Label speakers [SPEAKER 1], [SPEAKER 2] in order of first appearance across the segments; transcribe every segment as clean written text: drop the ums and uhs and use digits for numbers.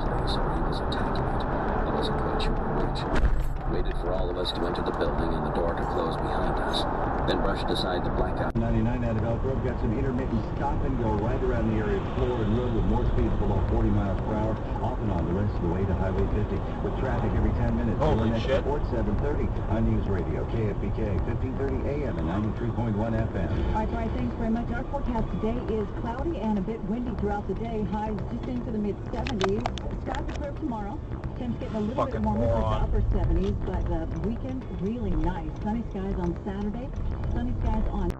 [SPEAKER 1] place, or he was attacking it. I wasn't quite sure which. Waited for all of us to enter the building and the door to close behind us, then brushed aside the blackout.
[SPEAKER 2] 99 out of Elk Road got some intermittent stop and go right around the area of floor and road with more speeds below 40 miles per hour, off and on the rest of the way to Highway 50, with traffic every 10 minutes.
[SPEAKER 3] Holy shit.
[SPEAKER 2] Sport 730 on News Radio, KFBK, 1530 AM and 93.1 FM.
[SPEAKER 4] All right, Brian, thanks very much. Our forecast today is cloudy and a bit windy throughout the day. Highs just into the mid-70s. Skies are clear tomorrow. Temps getting a little bit warmer to the upper 70s, but the weekend really nice. Sunny skies on Saturday, sunny skies on...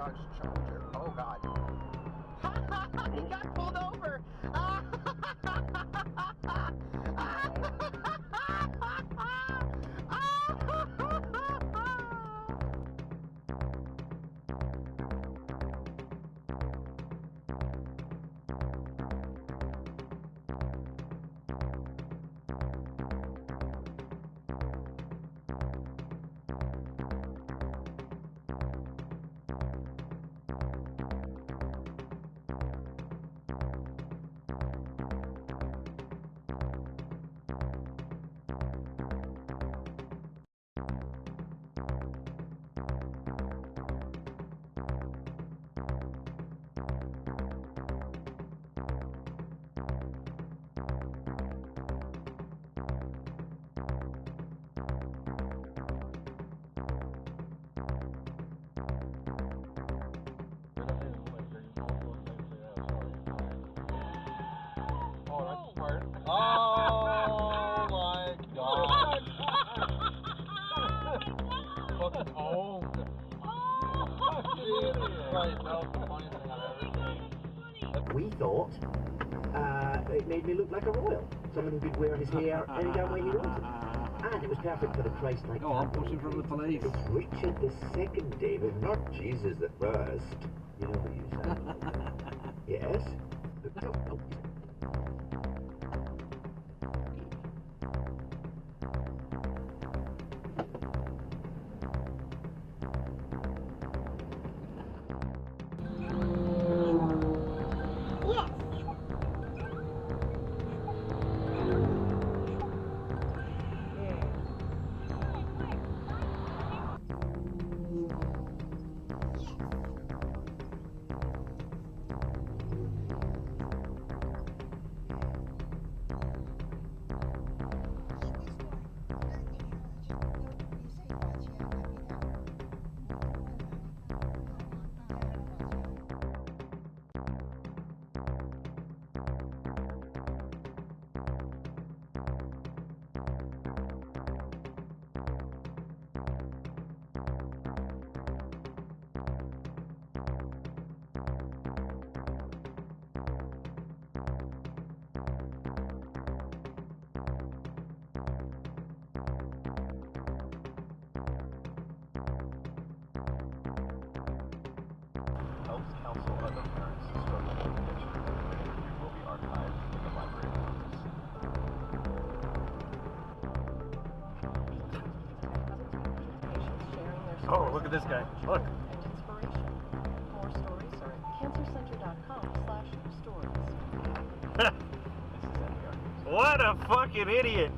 [SPEAKER 3] Dodge Charger. Oh God. He got pulled over.
[SPEAKER 5] Oh my God! Fucking owned. Fucking idiot. Right, that was the funniest thing I've ever seen.
[SPEAKER 2] We thought it made me look like a royal. Someone who could wear his hair any damn way he wanted. And it was perfect for the Christ-like.
[SPEAKER 6] Oh, I'm pushing from the police.
[SPEAKER 2] It's Richard II, David, not Jesus the First. You know what you sound like. Yes?
[SPEAKER 7] Helps counsel other parents struggling with addiction. The interview will be archived in the library office.
[SPEAKER 6] Oh, look at this guy. Look.
[SPEAKER 8] And inspiration. More stories are at cancercenter.com/stories.
[SPEAKER 7] This is NPR News.
[SPEAKER 6] What a fucking idiot.